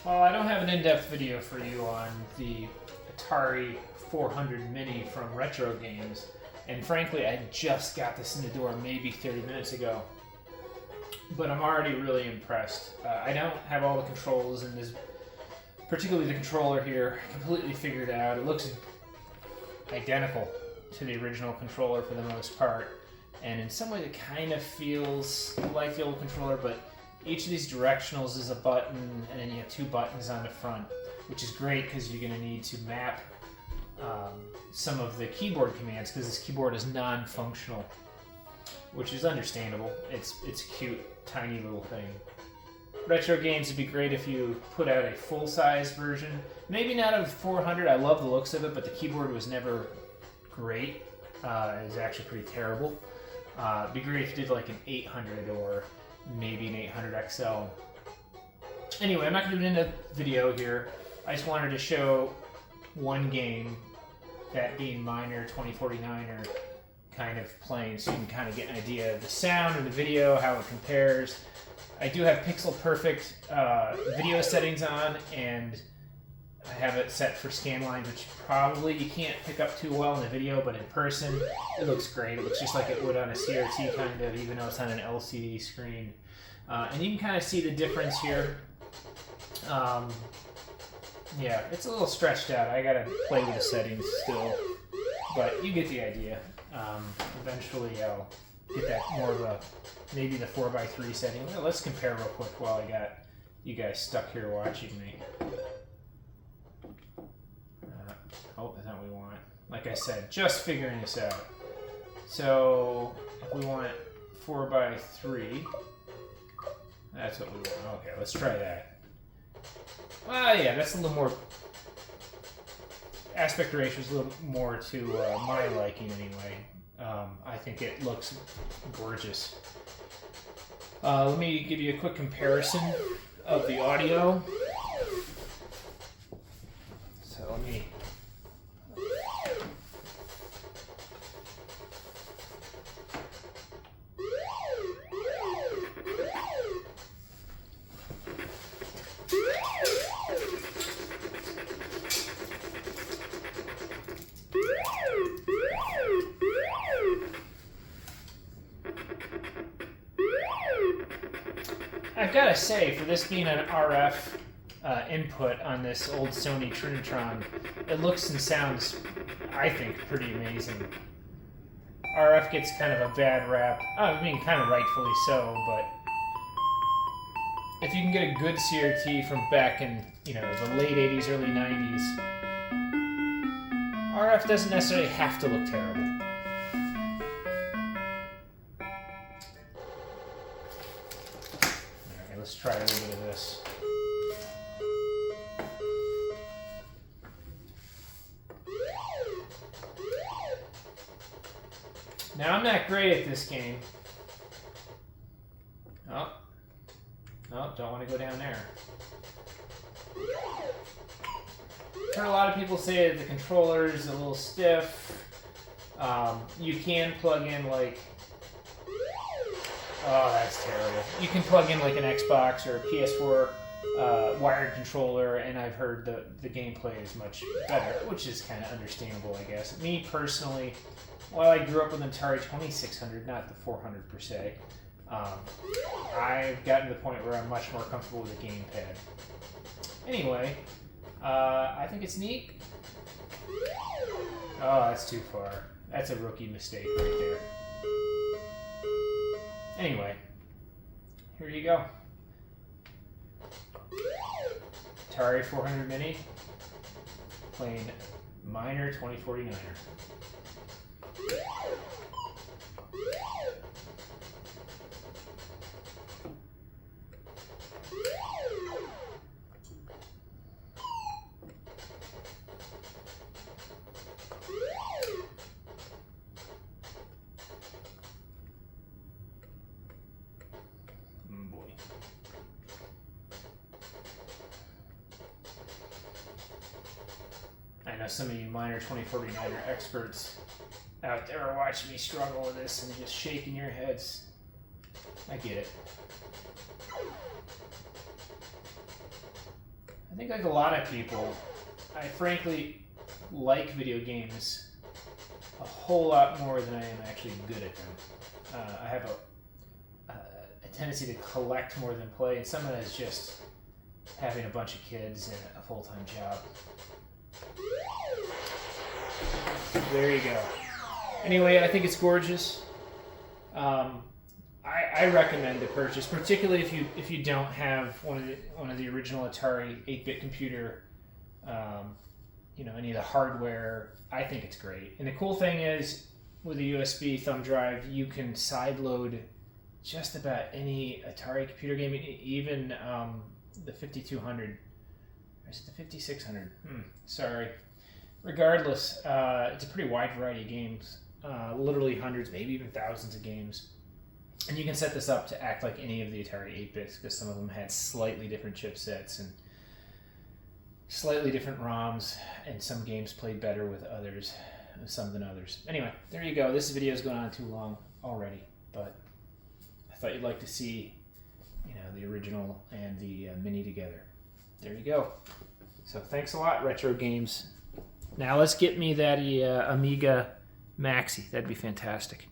Well, I don't have an in-depth video for you on the Atari 400 Mini from Retro Games, and frankly, I just got this in the door maybe 30 minutes ago. But I'm already really impressed. I don't have all the controls in this, particularly the controller here, completely figured out. It looks identical to the original controller for the most part, and in some ways it kind of feels like the old controller, but each of these directionals is a button, and then you have two buttons on the front, which is great because you're going to need to map some of the keyboard commands because this keyboard is non-functional, which is understandable. It's a cute, tiny little thing. Retro Games would be great if you put out a full-size version. Maybe not of 400. I love the looks of it, but the keyboard was never great. It was actually pretty terrible. It'd be great if you did like an 800 or maybe an 800 XL. Anyway, I'm not going to do a video here. I just wanted to show one game, that being Miner 2049er, kind of playing so you can kind of get an idea of the sound and the video, how it compares. I do have pixel perfect video settings on, and I have it set for scan lines, which probably you can't pick up too well in the video, but in person it looks great. It looks just like it would on a CRT kind of, even though it's on an LCD screen. And you can kind of see the difference here. Yeah, it's a little stretched out. I gotta play with the settings still, but you get the idea. Eventually I'll get that more of a, maybe the 4:3 setting. Well, let's compare real quick while I got you guys stuck here watching me. Oh, that's not what we want. Like I said, just figuring this out. So if we want 4:3, that's what we want. Okay, let's try that. Well, yeah, that's a little more, aspect ratio is a little more to my liking anyway. I think it looks gorgeous. Let me give you a quick comparison of the audio. So let me... I've got to say, for this being an RF input on this old Sony Trinitron, it looks and sounds, I think, pretty amazing. RF gets kind of a bad rap. I mean, kind of rightfully so, but if you can get a good CRT from back in, you know, the late 80s, early 90s, RF doesn't necessarily have to look terrible. Let's try a little bit of this. Now, I'm not great at this game. Oh, don't want to go down there. I've heard a lot of people say that the controller is a little stiff. You can plug in like... Oh, that's terrible. You can plug in like an Xbox or a PS4 wired controller, and I've heard the gameplay is much better, which is kind of understandable, I guess. Me personally, while I grew up with an Atari 2600, not the 400 per se, I've gotten to the point where I'm much more comfortable with a gamepad. Anyway, I think it's neat. Oh, that's too far. That's a rookie mistake right there. Anyway, here you go. Atari 400 Mini playing Miner 2049er. I know some of you Miner 2049er experts out there are watching me struggle with this and just shaking your heads. I get it. I think like a lot of people, I frankly like video games a whole lot more than I am actually good at them. I have a tendency to collect more than play, and some of that is just having a bunch of kids and a full-time job. There you go. Anyway, I think it's gorgeous. I recommend the purchase, particularly if you don't have one of the original Atari 8-bit computer, any of the hardware. I think it's great. And the cool thing is, with a USB thumb drive, you can sideload just about any Atari computer game, even the 5200. Or is it the 5600? Sorry. Regardless, it's a pretty wide variety of games. Literally hundreds, maybe even thousands of games. And you can set this up to act like any of the Atari 8-bits, because some of them had slightly different chipsets and slightly different ROMs, and some games played better with some than others. Anyway, there you go. This video is going on too long already, but I thought you'd like to see, the original and the mini together. There you go. So thanks a lot, Retro Games. Now let's get me that Amiga Maxi. That'd be fantastic.